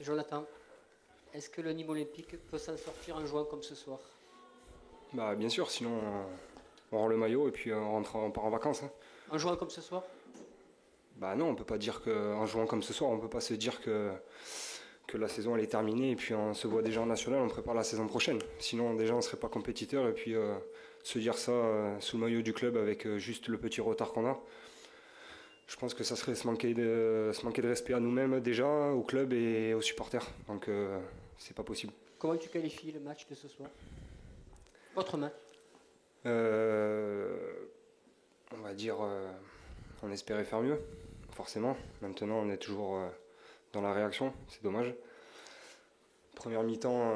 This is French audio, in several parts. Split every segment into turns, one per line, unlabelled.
Jonathan, est-ce que le Nîmes Olympique peut s'en sortir en jouant comme ce soir?
Bah bien sûr, sinon on rend le maillot et puis on part en vacances. Hein.
En jouant comme ce soir?
Bah non, on peut pas dire qu'en jouant comme ce soir, on peut pas se dire que la saison elle est terminée et puis on se voit déjà en national, on prépare la saison prochaine. Sinon déjà on serait pas compétiteur et puis se dire ça sous le maillot du club avec juste le petit retard qu'on a. Je pense que ça serait se manquer de respect à nous-mêmes déjà, au club et aux supporters. Donc c'est pas possible.
Comment tu qualifies le match de ce soir? Votre match?
On va dire, on espérait faire mieux, forcément. Maintenant, on est toujours dans la réaction, c'est dommage. Première mi-temps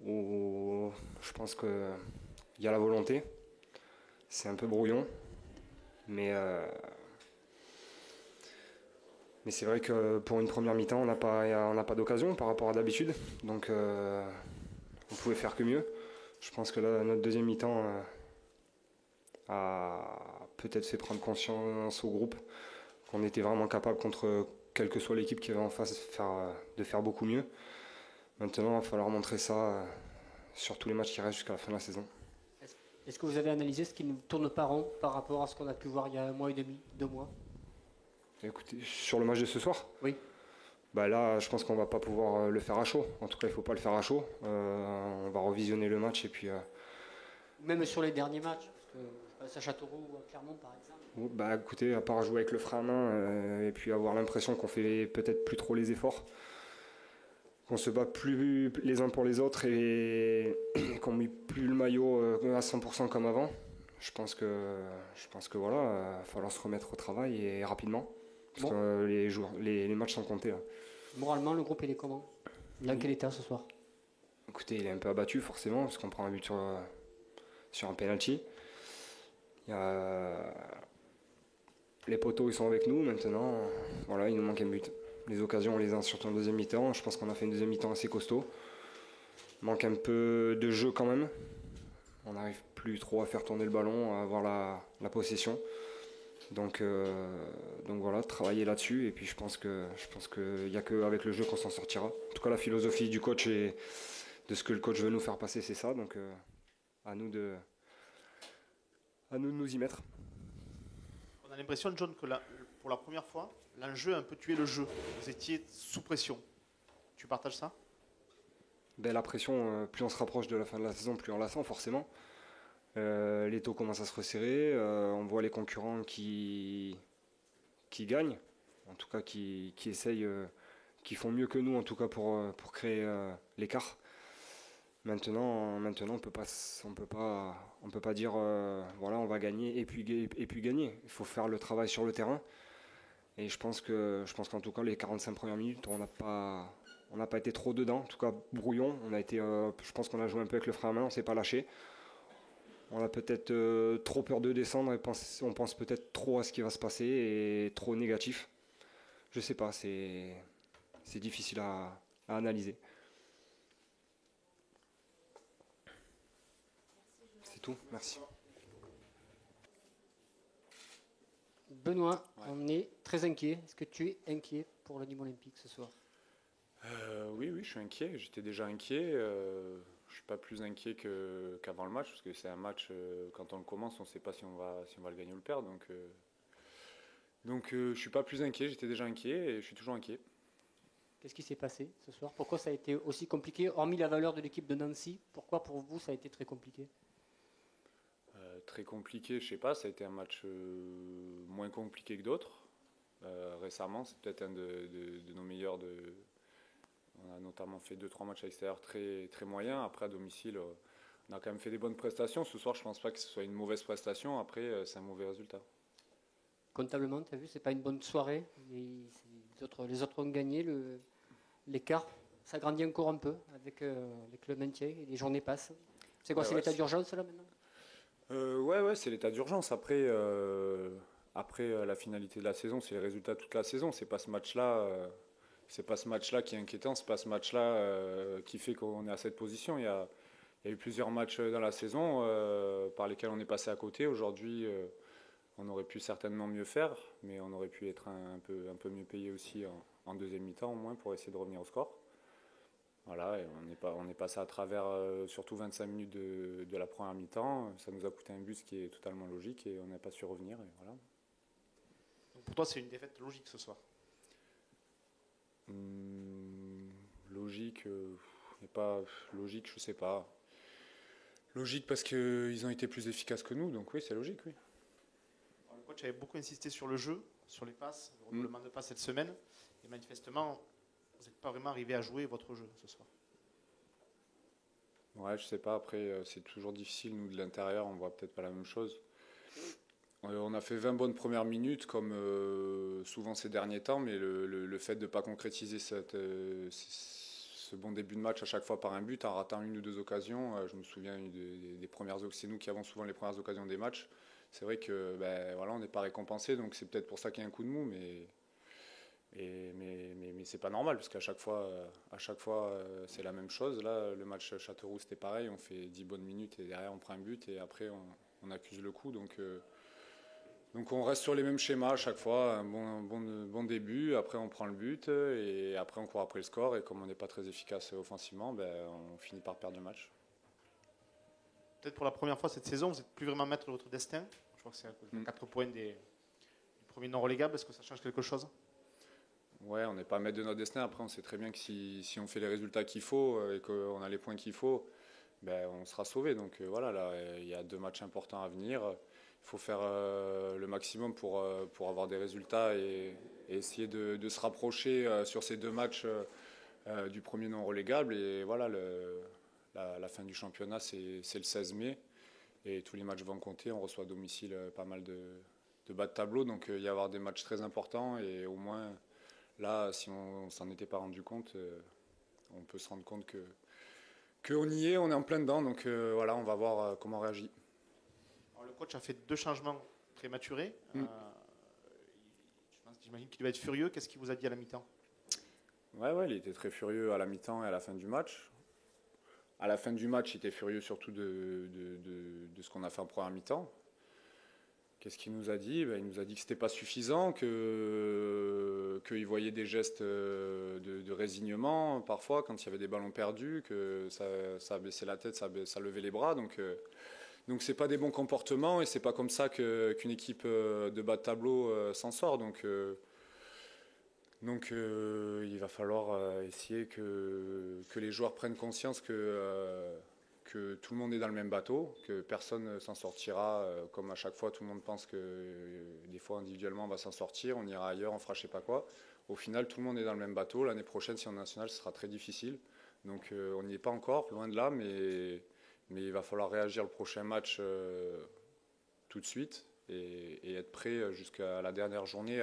où je pense qu'il y a la volonté. C'est un peu brouillon, mais c'est vrai que pour une première mi-temps, on n'a pas d'occasion par rapport à d'habitude. Donc, on pouvait faire que mieux. Je pense que là, notre deuxième mi-temps a peut-être fait prendre conscience au groupe qu'on était vraiment capable contre quelle que soit l'équipe qui avait en face de faire beaucoup mieux. Maintenant, il va falloir montrer ça sur tous les matchs qui restent jusqu'à la fin de la saison.
Est-ce que vous avez analysé ce qui ne tourne pas rond par rapport à ce qu'on a pu voir il y a un mois et demi, 2 mois?
Écoutez, sur le match de ce soir,
oui.
Bah là, je pense qu'on va pas pouvoir le faire à chaud. En tout cas, il faut pas le faire à chaud. On va revisionner le match et puis.
Même sur les derniers matchs, parce que je passe à Châteauroux ou à Clermont par exemple.
Bah écoutez, à part jouer avec le frein à main et puis avoir l'impression qu'on fait peut-être plus trop les efforts, qu'on se bat plus les uns pour les autres et qu'on met plus le maillot à 100% comme avant. Je pense que voilà, il va falloir se remettre au travail et rapidement. Parce que les matchs sont comptés. Là.
Moralement, le groupe il est comment? Dans quel état ce soir?
Écoutez, il est un peu abattu forcément, parce qu'on prend un but sur un penalty. Les poteaux ils sont avec nous maintenant. Voilà, il nous manque un but. Les occasions on les a surtout en deuxième mi-temps. Je pense qu'on a fait une deuxième mi-temps assez costaud. Il manque un peu de jeu quand même. On n'arrive plus trop à faire tourner le ballon, à avoir la possession. Donc voilà, travailler là-dessus et puis je pense qu'il n'y a qu'avec le jeu qu'on s'en sortira. En tout cas la philosophie du coach et de ce que le coach veut nous faire passer c'est ça, donc à nous de nous y mettre.
On a l'impression, John, que pour la première fois, l'enjeu a un peu tué le jeu. Vous étiez sous pression. Tu partages ça?
La pression, plus on se rapproche de la fin de la saison, plus on la sent forcément. Les taux commencent à se resserrer, on voit les concurrents qui gagnent, en tout cas qui essayent, qui font mieux que nous en tout cas pour créer l'écart. Maintenant on peut pas dire voilà on va gagner et puis gagner. Il faut faire le travail sur le terrain et je pense qu'en tout cas les 45 premières minutes on n'a pas été trop dedans, en tout cas brouillon. Je pense qu'on a joué un peu avec le frein à main, on s'est pas lâché. On a peut-être trop peur de descendre et on pense peut-être trop à ce qui va se passer et trop négatif. Je sais pas, c'est difficile à analyser. C'est tout, merci.
Benoît, on est très inquiet. Est-ce que tu es inquiet pour le Nîmes Olympique ce soir?
Oui, je suis inquiet. J'étais déjà inquiet. Je suis pas plus inquiet qu'avant le match, parce que c'est un match, quand on le commence, on ne sait pas si on va le gagner ou le perdre. Donc je suis pas plus inquiet, j'étais déjà inquiet et je suis toujours inquiet.
Qu'est-ce qui s'est passé ce soir? Pourquoi ça a été aussi compliqué? Hormis la valeur de l'équipe de Nancy, pourquoi pour vous ça a été très compliqué?
Très compliqué, je sais pas, ça a été un match moins compliqué que d'autres. Récemment, c'est peut-être un de nos meilleurs. On a notamment fait 2-3 matchs à l'extérieur très, très moyens. Après, à domicile, on a quand même fait des bonnes prestations. Ce soir, je ne pense pas que ce soit une mauvaise prestation. Après, c'est un mauvais résultat.
Comptablement, tu as vu, c'est pas une bonne soirée. Les autres ont gagné. L'écart s'agrandit encore un peu avec le maintien et les journées passent. C'est quoi, c'est l'état d'urgence là maintenant?
Ouais, c'est l'état d'urgence. Après, la finalité de la saison, c'est les résultats toute la saison. C'est pas ce match-là. C'est pas ce match-là qui est inquiétant, c'est pas ce match-là qui fait qu'on est à cette position. Il y a eu plusieurs matchs dans la saison par lesquels on est passé à côté. Aujourd'hui, on aurait pu certainement mieux faire, mais on aurait pu être un peu mieux payé aussi en deuxième mi-temps au moins pour essayer de revenir au score. Voilà, et on est passé à travers surtout 25 minutes de la première mi-temps. Ça nous a coûté un but, ce qui est totalement logique, et on n'a pas su revenir. Et voilà.
Donc pour toi, c'est une défaite logique ce soir?
Logique, et pas logique, je sais pas. Logique parce qu'ils ont été plus efficaces que nous, donc oui, c'est logique, oui.
Alors, le coach avait beaucoup insisté sur le jeu, sur les passes, le renouvellement de passes cette semaine, et manifestement, vous n'êtes pas vraiment arrivé à jouer votre jeu ce soir.
Ouais, je sais pas, après, c'est toujours difficile, nous, de l'intérieur, on voit peut-être pas la même chose. On a fait 20 bonnes premières minutes, comme souvent ces derniers temps, mais le fait de ne pas concrétiser ce bon début de match à chaque fois par un but, en ratant une ou deux occasions, je me souviens des premières occasions, c'est nous qui avons souvent les premières occasions des matchs. C'est vrai que voilà, on n'est pas récompensé, donc c'est peut-être pour ça qu'il y a un coup de mou, mais c'est pas normal, parce qu'à chaque fois, c'est la même chose. Là, le match Châteauroux, c'était pareil, on fait 10 bonnes minutes et derrière on prend un but et après on accuse le coup. Donc on reste sur les mêmes schémas à chaque fois, un bon début, après on prend le but et après on court après le score, et comme on n'est pas très efficace offensivement, on finit par perdre le match.
Peut-être pour la première fois cette saison, vous n'êtes plus vraiment maître de votre destin. Je crois que c'est à cause de 4 points du premier non relégable. Est-ce que ça change quelque chose?
Ouais, on n'est pas maître de notre destin. Après, on sait très bien que si on fait les résultats qu'il faut et qu'on a les points qu'il faut, on sera sauvé. Donc voilà, là, il y a 2 matchs importants à venir. Il faut faire le maximum pour avoir des résultats et essayer de se rapprocher sur ces 2 matchs du premier non relégable. Et voilà, la fin du championnat, c'est le 16 mai. Et tous les matchs vont compter. On reçoit à domicile pas mal de bas de tableau. Donc il va y avoir des matchs très importants. Et au moins, là, si on s'en était pas rendu compte, on peut se rendre compte qu'on y est, on est en plein dedans. Donc voilà, on va voir comment on réagit.
Alors, le coach a fait 2 changements prématurés. J'imagine qu'il devait être furieux. Qu'est-ce qu'il vous a dit à la mi-temps?
Ouais, il était très furieux à la mi-temps et à la fin du match. À la fin du match, il était furieux surtout de ce qu'on a fait en première mi-temps. Qu'est-ce qu'il nous a dit? Il nous a dit que c'était pas suffisant, qu'il voyait des gestes de résignement parfois quand il y avait des ballons perdus, que ça baissait la tête, ça levait les bras. Donc c'est pas des bons comportements et c'est pas comme ça qu'une équipe de bas de tableau s'en sort. Donc il va falloir essayer que les joueurs prennent conscience que tout le monde est dans le même bateau, que personne ne s'en sortira comme à chaque fois tout le monde pense que des fois individuellement on va s'en sortir, on ira ailleurs, on fera je sais pas quoi. Au final tout le monde est dans le même bateau. L'année prochaine si on est national ce sera très difficile. Donc on n'y est pas encore, loin de là, mais il va falloir réagir le prochain match tout de suite et être prêt jusqu'à la dernière journée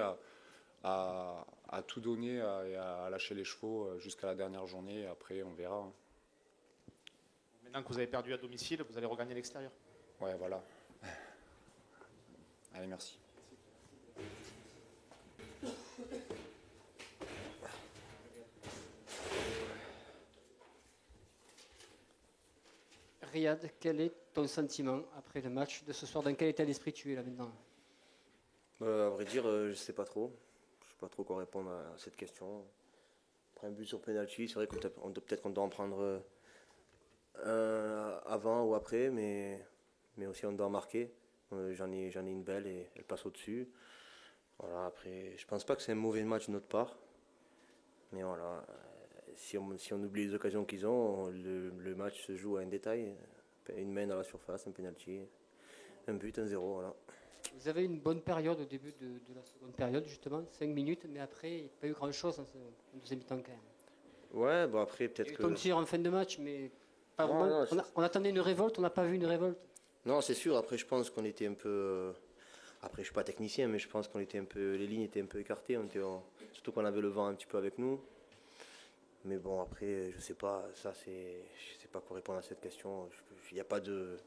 à tout donner et à lâcher les chevaux jusqu'à la dernière journée. Et après, on verra.
Maintenant que vous avez perdu à domicile, vous allez regagner à l'extérieur.
Ouais, voilà. Allez, merci.
Riyad, quel est ton sentiment après le match de ce soir? Dans quel état d'esprit tu es là maintenant?
À vrai dire, je sais pas trop. Je sais pas trop quoi répondre à cette question. Après un but sur penalty, c'est vrai peut-être qu'on doit en prendre un avant ou après, mais aussi on doit en marquer. J'en ai une belle et elle passe au-dessus. Voilà, après, je pense pas que c'est un mauvais match de notre part. Mais voilà, si on oublie les occasions qu'ils ont, le match se joue à un détail. Une main dans la surface, un penalty, un but, 1-0, voilà.
Vous avez une bonne période au début de la seconde période, justement, 5 minutes, mais après, il n'y a pas eu grand-chose en deuxième mi-temps quand même.
Ouais, bon après, peut-être que...
Ton tir en fin de match, mais pas
Non,
vraiment.
non,
On attendait une révolte, on n'a pas vu une révolte.
Non, c'est sûr, après je pense qu'on était un peu... Après, je suis pas technicien, mais je pense qu'on était un peu... Les lignes étaient un peu écartées, surtout qu'on avait le vent un petit peu avec nous. Mais bon, après, je sais pas, je sais pas quoi répondre à cette question. Il n'y a pas de...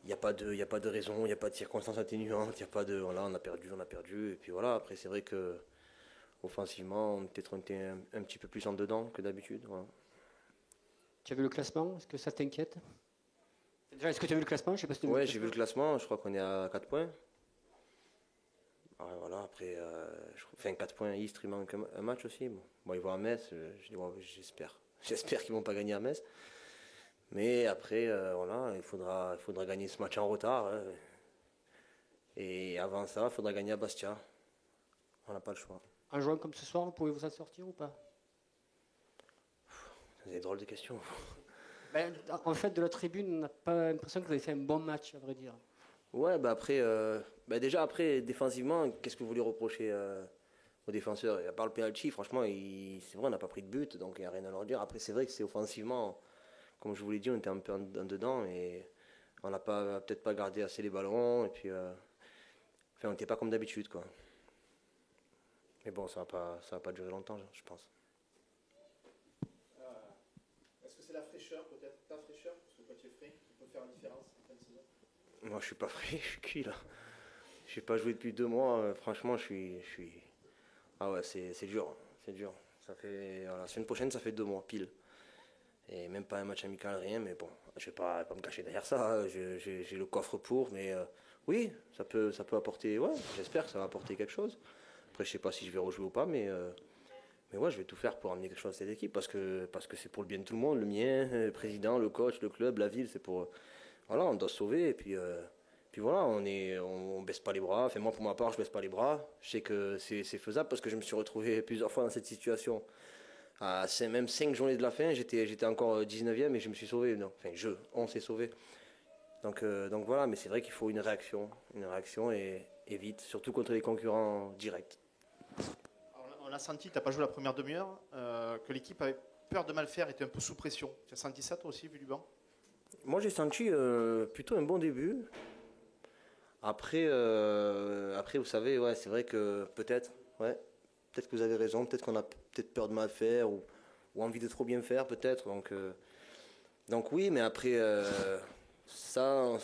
Il n'y a pas de raison, il n'y a pas de circonstances atténuantes, il n'y a pas de... Voilà, on a perdu, et puis voilà. Après, c'est vrai que offensivement, on était un petit peu plus en dedans que d'habitude. Voilà.
Tu as vu le classement? Est-ce que ça t'inquiète? Déjà, est-ce que tu as vu le classement? Je sais pas si
ouais, j'ai vu le classement, je crois qu'on est à 4 points. Ouais, voilà, après, 4 points à Istres, il manque un match aussi. Bon, ils vont à Metz, je dis, bon, j'espère. J'espère qu'ils vont pas gagner à Metz. Mais après, voilà, il faudra gagner ce match en retard, hein. Et avant ça, il faudra gagner à Bastia. On n'a pas le choix.
En jouant comme ce soir, vous pouvez vous en sortir ou pas?
C'est des drôles de questions.
Ben, en fait, de la tribune, on n'a pas l'impression que vous avez fait un bon match, à vrai dire.
Ouais, après, déjà après, défensivement, qu'est-ce que vous voulez reprocher aux défenseurs? À part le penalty, franchement, c'est vrai, on n'a pas pris de but, donc il n'y a rien à leur dire. Après, c'est vrai que c'est offensivement, comme je vous l'ai dit, on était un peu en dedans et on n'a peut-être pas gardé assez les ballons. Et puis, on n'était pas comme d'habitude, quoi. Mais bon, ça va pas durer longtemps, je pense.
Est-ce que c'est la fraîcheur, peut-être ta fraîcheur, parce que quand tu es frais, qui peut faire la différence en fin de saison?
Moi, je suis pas frais, je suis cuit, là. Je n'ai pas joué depuis 2 mois, franchement, je suis... Ah ouais, c'est dur, c'est dur. La semaine prochaine, ça fait 2 mois, pile. Et même pas un match amical, rien, mais bon, je vais pas me cacher derrière ça, hein. J'ai le coffre pour, mais oui, ça peut apporter, ouais, j'espère que ça va apporter quelque chose. Après, je sais pas si je vais rejouer ou pas, mais ouais, je vais tout faire pour amener quelque chose à cette équipe, parce que c'est pour le bien de tout le monde, le mien, le président, le coach, le club, la ville, c'est pour... Voilà, on doit se sauver, et puis voilà, on baisse pas les bras. Enfin, moi, pour ma part, je baisse pas les bras. Je sais que c'est faisable parce que je me suis retrouvé plusieurs fois dans cette situation. Même 5 journées de la fin, j'étais encore 19e et je me suis sauvé. Non, enfin, on s'est sauvé. Donc voilà, mais c'est vrai qu'il faut une réaction et vite, surtout contre les concurrents directs.
Alors, on a senti, tu n'as pas joué la première demi-heure, que l'équipe avait peur de mal faire, était un peu sous pression. Tu as senti ça toi aussi, vu du banc?
Moi, j'ai senti plutôt un bon début. Après, vous savez, ouais, c'est vrai que peut-être que vous avez raison, peut-être qu'on a peut-être peur de mal faire ou envie de trop bien faire, peut-être. Donc oui, mais après, ça,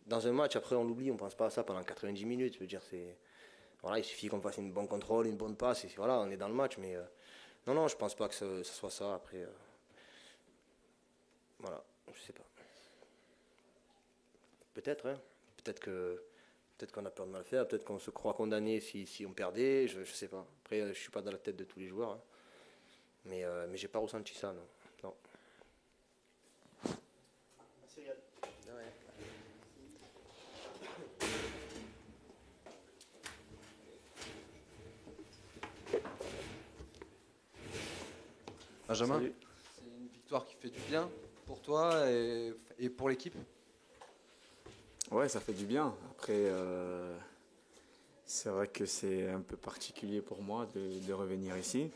dans un match, après on l'oublie, on pense pas à ça pendant 90 minutes. Je veux dire, voilà, il suffit qu'on fasse une bonne contrôle, une bonne passe, et voilà, on est dans le match. Mais non, je pense pas que ça soit ça. Après, voilà, je sais pas. Peut-être, hein. Peut-être qu'on a peur de mal faire, peut-être qu'on se croit condamné si on perdait, je sais pas. Après, je suis pas dans la tête de tous les joueurs, hein. Mais j'ai pas ressenti ça, non. Non.
Merci Riyad.
Benjamin,
Salut.
c'est une victoire qui fait du bien pour toi et pour l'équipe.
Ouais, ça fait du bien. Après, c'est vrai que c'est un peu particulier pour moi de revenir ici.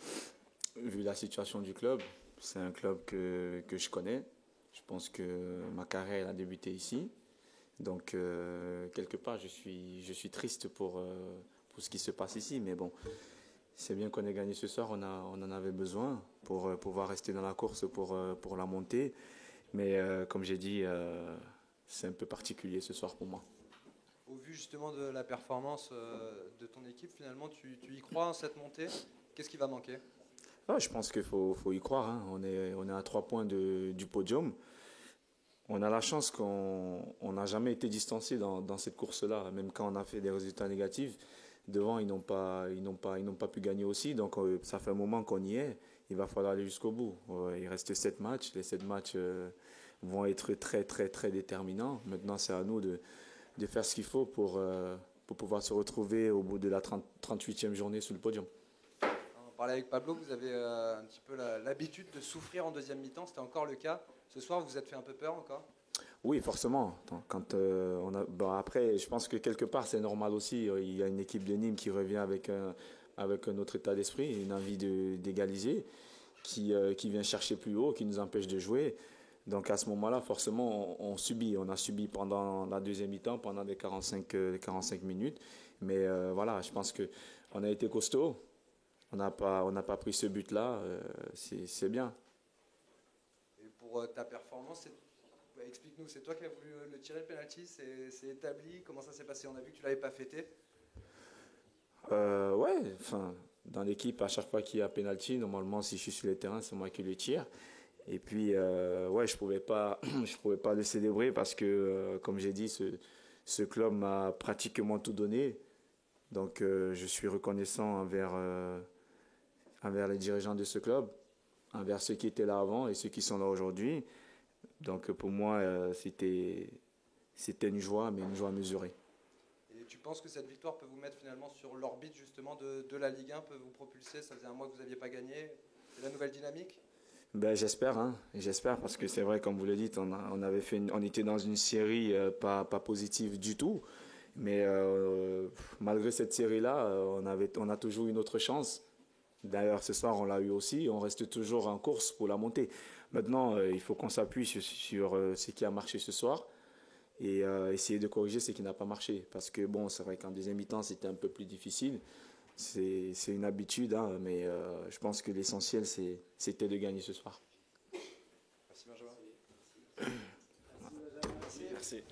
Vu la situation du club, c'est un club que je connais. Je pense que ma carrière elle a débuté ici. Donc, quelque part, je suis triste pour ce qui se passe ici. Mais bon, c'est bien qu'on ait gagné ce soir. On en avait besoin pour pouvoir rester dans la course pour la montée. Mais comme j'ai dit, c'est un peu particulier ce soir pour moi.
Au vu justement de la performance de ton équipe, finalement, tu y crois en cette montée? Qu'est-ce qui va manquer?
Ouais, je pense qu'il faut y croire, hein. On est à 3 points du podium. On a la chance qu'on n'a jamais été distancé dans cette course-là. Même quand on a fait des résultats négatifs, devant, ils n'ont pas pu gagner aussi. Donc, ça fait un moment qu'on y est. Il va falloir aller jusqu'au bout. Il reste 7 matchs. Les 7 matchs vont être très, très, très déterminants. Maintenant, c'est à nous de faire ce qu'il faut pour pouvoir se retrouver au bout de la 38e journée sur le podium.
On parlait avec Pablo, vous avez un petit peu l'habitude de souffrir en deuxième mi-temps. C'était encore le cas. Ce soir, vous vous êtes fait un peu peur encore?
Oui, forcément. Quand après, je pense que quelque part, c'est normal aussi. Il y a une équipe de Nîmes qui revient avec un autre état d'esprit, une envie d'égaliser, qui vient chercher plus haut, qui nous empêche de jouer. Donc à ce moment-là, forcément, on subit. On a subi pendant la deuxième mi-temps, pendant les 45 minutes. Mais voilà, je pense qu'on a été costaud. On n'a pas pris ce but-là. C'est bien.
Et pour ta performance, explique-nous, c'est toi qui as voulu le tirer, le penalty? C'est établi? Comment ça s'est passé? On a vu que tu ne l'avais pas fêté.
Ouais, enfin, dans l'équipe, à chaque fois qu'il y a penalty, normalement, si je suis sur le terrain, c'est moi qui le tire. Et puis, ouais, je pouvais pas le célébrer parce que, comme j'ai dit, ce club m'a pratiquement tout donné.
Donc je suis reconnaissant envers les dirigeants de ce club, envers ceux qui étaient là avant et ceux qui sont là aujourd'hui. Donc pour moi, c'était une joie, mais une joie mesurée.
Et tu penses que cette victoire peut vous mettre finalement sur l'orbite justement de la Ligue 1, peut vous propulser? Ça faisait un mois que vous n'aviez pas gagné. C'est la nouvelle dynamique?
Ben, j'espère parce que c'est vrai, comme vous le dites, on était dans une série pas positive du tout. Mais malgré cette série-là, on a toujours une autre chance. D'ailleurs, ce soir, on l'a eu aussi. On reste toujours en course pour la montée. Maintenant, il faut qu'on s'appuie sur ce qui a marché ce soir et essayer de corriger ce qui n'a pas marché. Parce que, bon, c'est vrai qu'en deuxième mi-temps, c'était un peu plus difficile. C'est une habitude, hein, mais je pense que l'essentiel, c'était de gagner ce soir.
Merci Benjamin.
Merci.